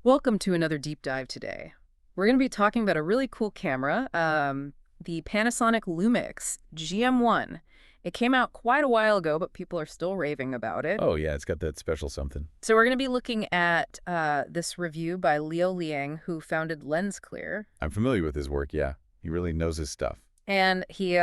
Welcome to another deep dive today. We're going to be talking about a really cool camera, the Panasonic Lumix GM1. It came out quite a while ago, but people are still raving about it. Oh, yeah, it's got that special something. So we're going to be looking at this review by Leo Liang, who founded LensClear. I'm familiar with his work, yeah. He really knows his stuff. And he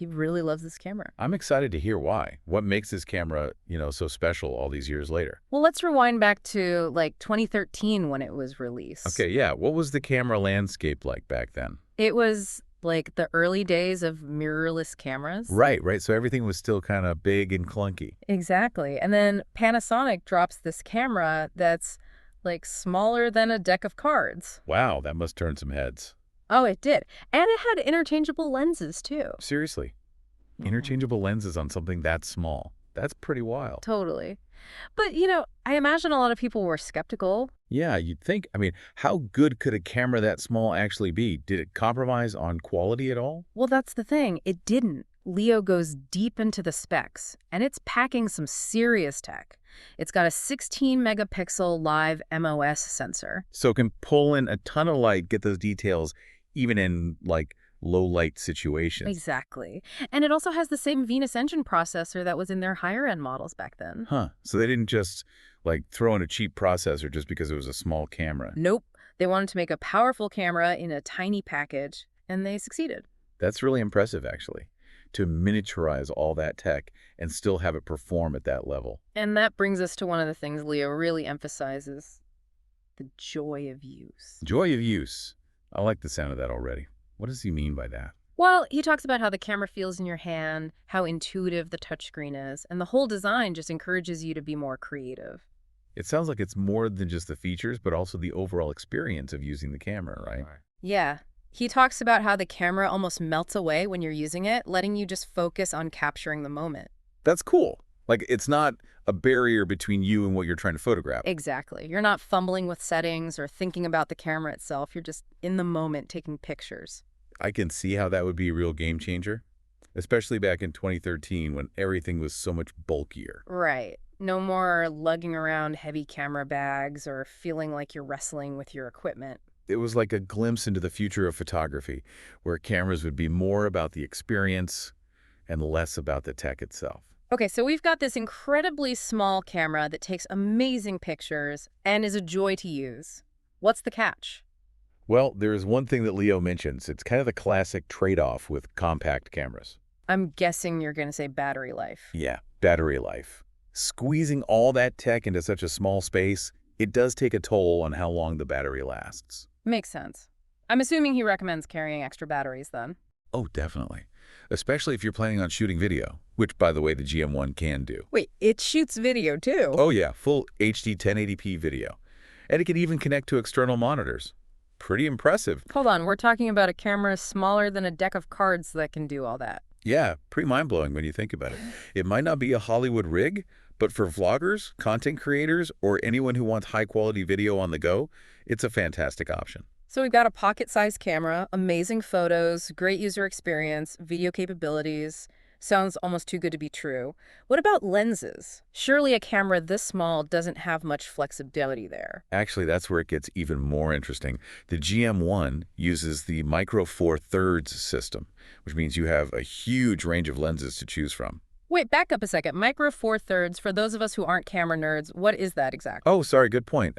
really loves this camera. I'm excited to hear why. What makes this camera, so special all these years later? Well, let's rewind back to, 2013 when it was released. Okay, yeah. What was the camera landscape like back then? It was like the early days of mirrorless cameras. Right. So everything was still kind of big and clunky. Exactly. And then Panasonic drops this camera that's like smaller than a deck of cards. Wow, that must turn some heads. Oh, it did. And it had interchangeable lenses, too. Seriously. Interchangeable lenses on something that small. That's pretty wild. Totally. But, I imagine a lot of people were skeptical. Yeah, you'd think. How good could a camera that small actually be? Did it compromise on quality at all? Well, that's the thing. It didn't. Leo goes deep into the specs, and it's packing some serious tech. It's got a 16-megapixel live MOS sensor. So it can pull in a ton of light, get those details, even in, low light situations. Exactly. And it also has the same Venus engine processor that was in their higher-end models back then. Huh. So they didn't just, throw in a cheap processor just because it was a small camera. Nope. They wanted to make a powerful camera in a tiny package, and they succeeded. That's really impressive, actually, to miniaturize all that tech and still have it perform at that level. And that brings us to one of the things Leo really emphasizes, the joy of use. Joy of use. I like the sound of that already. What does he mean by that? Well, he talks about how the camera feels in your hand, how intuitive the touchscreen is, and the whole design just encourages you to be more creative. It sounds like it's more than just the features, but also the overall experience of using the camera, right? Yeah. He talks about how the camera almost melts away when you're using it, letting you just focus on capturing the moment. That's cool. It's not a barrier between you and what you're trying to photograph. Exactly. You're not fumbling with settings or thinking about the camera itself. You're just in the moment taking pictures. I can see how that would be a real game changer, especially back in 2013 when everything was so much bulkier. Right. No more lugging around heavy camera bags or feeling like you're wrestling with your equipment. It was like a glimpse into the future of photography, where cameras would be more about the experience and less about the tech itself. Okay, so we've got this incredibly small camera that takes amazing pictures and is a joy to use. What's the catch? Well, there is one thing that Leo mentions. It's kind of the classic trade-off with compact cameras. I'm guessing you're going to say battery life. Yeah, battery life. Squeezing all that tech into such a small space, it does take a toll on how long the battery lasts. Makes sense. I'm assuming he recommends carrying extra batteries then. Oh, definitely. Especially if you're planning on shooting video, which, by the way, the GM1 can do. Wait, it shoots video too? Oh, yeah, full HD 1080p video. And it can even connect to external monitors. Pretty impressive. Hold on, we're talking about a camera smaller than a deck of cards that can do all that. Yeah, pretty mind-blowing when you think about it. It might not be a Hollywood rig, but for vloggers, content creators, or anyone who wants high-quality video on the go, it's a fantastic option. So we've got a pocket-sized camera, amazing photos, great user experience, video capabilities. Sounds almost too good to be true. What about lenses? Surely a camera this small doesn't have much flexibility there. Actually, that's where it gets even more interesting. The GM1 uses the Micro Four Thirds system, which means you have a huge range of lenses to choose from. Wait, back up a second. Micro Four Thirds, for those of us who aren't camera nerds, what is that exactly? Oh, sorry, good point.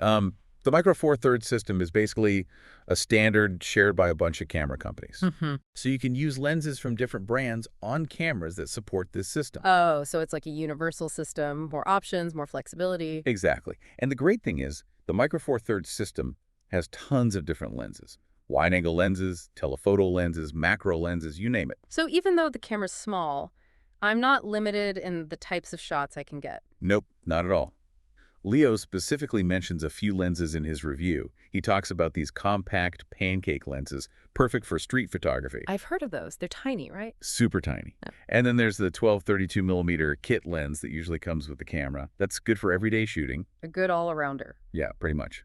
The Micro Four Thirds system is basically a standard shared by a bunch of camera companies. So you can use lenses from different brands on cameras that support this system. Oh, so it's like a universal system, more options, more flexibility. Exactly. And the great thing is, the Micro Four Thirds system has tons of different lenses. Wide-angle lenses, telephoto lenses, macro lenses, you name it. So even though the camera's small, I'm not limited in the types of shots I can get. Nope, not at all. Leo specifically mentions a few lenses in his review. He talks about these compact pancake lenses, perfect for street photography. I've heard of those. They're tiny, right? Super tiny. Oh. And then there's the 12-32mm kit lens that usually comes with the camera. That's good for everyday shooting. A good all-arounder. Yeah, pretty much.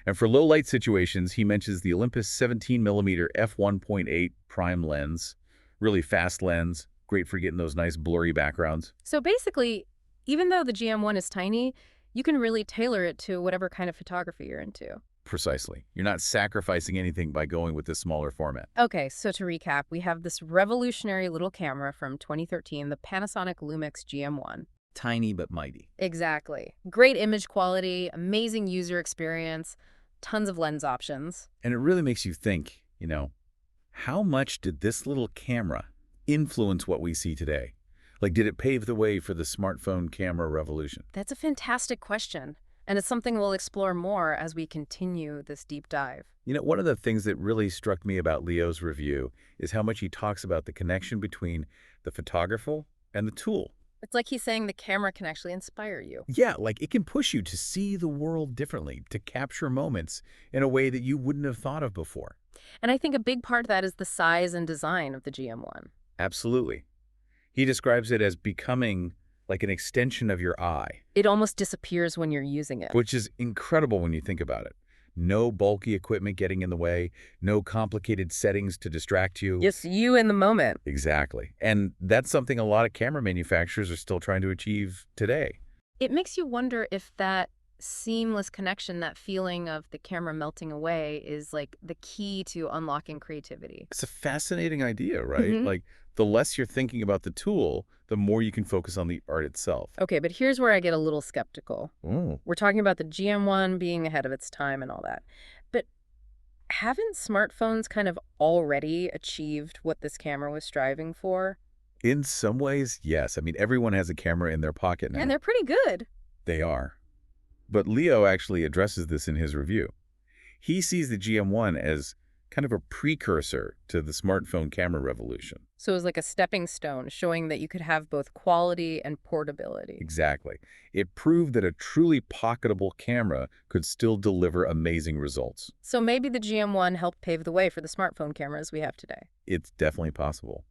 And for low light situations, he mentions the Olympus 17mm f1.8 prime lens. Really fast lens, great for getting those nice blurry backgrounds. So basically, even though the GM1 is tiny, you can really tailor it to whatever kind of photography you're into. Precisely. You're not sacrificing anything by going with this smaller format. Okay, so to recap, we have this revolutionary little camera from 2013, the Panasonic Lumix GM1. Tiny but mighty. Exactly. Great image quality, amazing user experience, tons of lens options. And it really makes you think, how much did this little camera influence what we see today? Like, did it pave the way for the smartphone camera revolution? That's a fantastic question, and it's something we'll explore more as we continue this deep dive. One of the things that really struck me about Leo's review is how much he talks about the connection between the photographer and the tool. It's like he's saying the camera can actually inspire you. Yeah, like it can push you to see the world differently, to capture moments in a way that you wouldn't have thought of before. And I think a big part of that is the size and design of the GM1. Absolutely. He describes it as becoming like an extension of your eye. It almost disappears when you're using it. Which is incredible when you think about it. No bulky equipment getting in the way, no complicated settings to distract you. Just you in the moment. Exactly. And that's something a lot of camera manufacturers are still trying to achieve today. It makes you wonder if that seamless connection, that feeling of the camera melting away, is like the key to unlocking creativity. It's a fascinating idea, right? Mhm. Like, the less you're thinking about the tool, the more you can focus on the art itself. Okay, but here's where I get a little skeptical. Oh. We're talking about the GM1 being ahead of its time and all that. But haven't smartphones kind of already achieved what this camera was striving for? In some ways, yes. I mean, everyone has a camera in their pocket now. And they're pretty good. They are. But Leo actually addresses this in his review. He sees the GM1 as kind of a precursor to the smartphone camera revolution. So it was like a stepping stone, showing that you could have both quality and portability. Exactly. It proved that a truly pocketable camera could still deliver amazing results. So maybe the GM1 helped pave the way for the smartphone cameras we have today. It's definitely possible.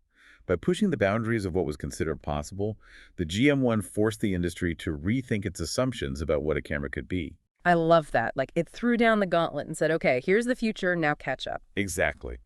By pushing the boundaries of what was considered possible, the GM1 forced the industry to rethink its assumptions about what a camera could be. I love that. Like, it threw down the gauntlet and said, okay, here's the future, now catch up. Exactly.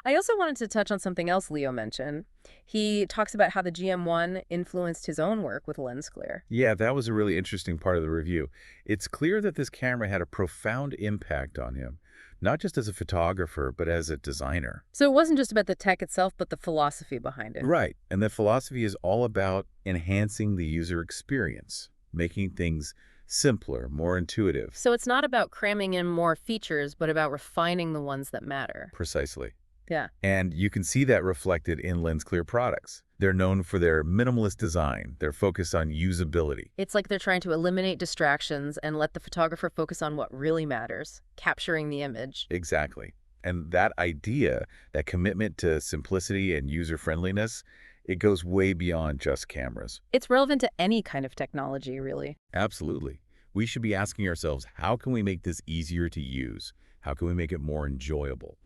I also wanted to touch on something else Leo mentioned. He talks about how the GM1 influenced his own work with LensClear. Yeah, that was a really interesting part of the review. It's clear that this camera had a profound impact on him, not just as a photographer, but as a designer. So it wasn't just about the tech itself, but the philosophy behind it. Right. And the philosophy is all about enhancing the user experience, making things simpler, more intuitive. So it's not about cramming in more features, but about refining the ones that matter. Precisely. Yeah. And you can see that reflected in LensClear products. They're known for their minimalist design, their focus on usability. It's like they're trying to eliminate distractions and let the photographer focus on what really matters, capturing the image. Exactly. And that idea, that commitment to simplicity and user-friendliness, it goes way beyond just cameras. It's relevant to any kind of technology, really. Absolutely. We should be asking ourselves, how can we make this easier to use? How can we make it more enjoyable?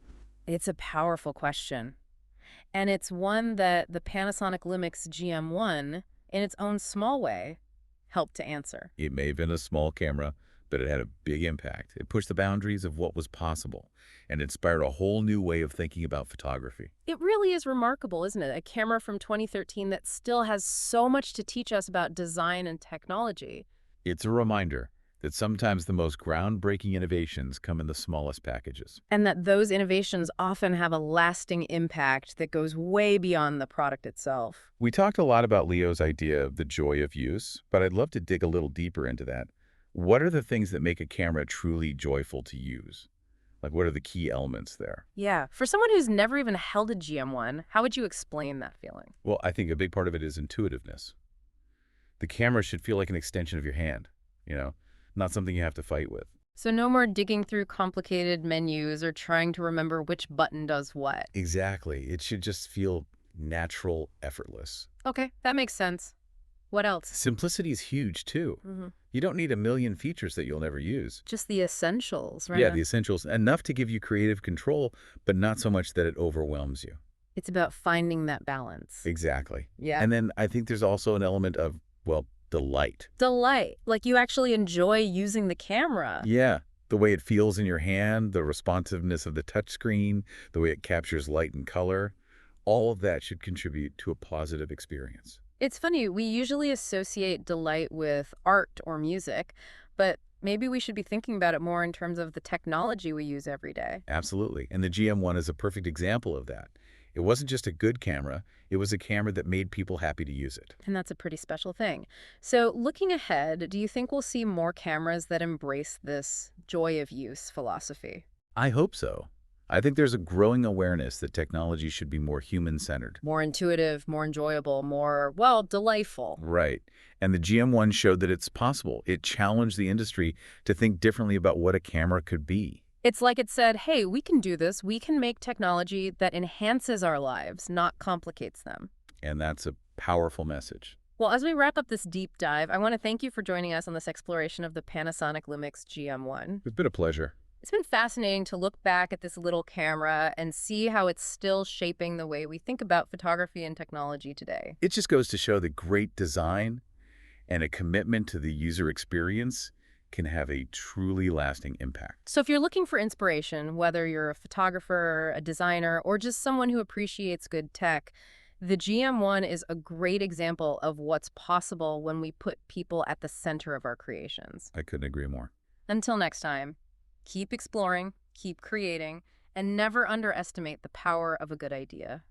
It's a powerful question. And it's one that the Panasonic Lumix GM1, in its own small way, helped to answer. It may have been a small camera, but it had a big impact. It pushed the boundaries of what was possible and inspired a whole new way of thinking about photography. It really is remarkable, isn't it? A camera from 2013 that still has so much to teach us about design and technology. It's a reminder that sometimes the most groundbreaking innovations come in the smallest packages. And that those innovations often have a lasting impact that goes way beyond the product itself. We talked a lot about Leo's idea of the joy of use, but I'd love to dig a little deeper into that. What are the things that make a camera truly joyful to use? Like, what are the key elements there? Yeah. For someone who's never even held a GM1, how would you explain that feeling? Well, I think a big part of it is intuitiveness. The camera should feel like an extension of your hand, not something you have to fight with. So no more digging through complicated menus or trying to remember which button does what. Exactly. It should just feel natural, effortless. Okay, that makes sense. What else? Simplicity is huge, too. You don't need a million features that you'll never use. Just the essentials, right? Yeah, the essentials. Enough to give you creative control, but not so much that it overwhelms you. It's about finding that balance. Exactly. Yeah. And then I think there's also an element of, delight. Delight. Like you actually enjoy using the camera. Yeah. The way it feels in your hand, the responsiveness of the touchscreen, the way it captures light and color, all of that should contribute to a positive experience. It's funny, we usually associate delight with art or music, but Maybe we should be thinking about it more in terms of the technology we use every day. Absolutely. And the GM1 is a perfect example of that. It wasn't just a good camera, it was a camera that made people happy to use it. And that's a pretty special thing. So, looking ahead, do you think we'll see more cameras that embrace this joy of use philosophy? I hope so. I think there's a growing awareness that technology should be more human-centered. More intuitive, more enjoyable, more, well, delightful. Right. And the GM1 showed that it's possible. It challenged the industry to think differently about what a camera could be. It's like it said, hey, we can do this. We can make technology that enhances our lives, not complicates them. And that's a powerful message. Well, as we wrap up this deep dive, I want to thank you for joining us on this exploration of the Panasonic Lumix GM1. It's been a pleasure. It's been fascinating to look back at this little camera and see how it's still shaping the way we think about photography and technology today. It just goes to show that great design and a commitment to the user experience can have a truly lasting impact. So if you're looking for inspiration, whether you're a photographer, a designer, or just someone who appreciates good tech, the GM1 is a great example of what's possible when we put people at the center of our creations. I couldn't agree more. Until next time, keep exploring, keep creating, and never underestimate the power of a good idea.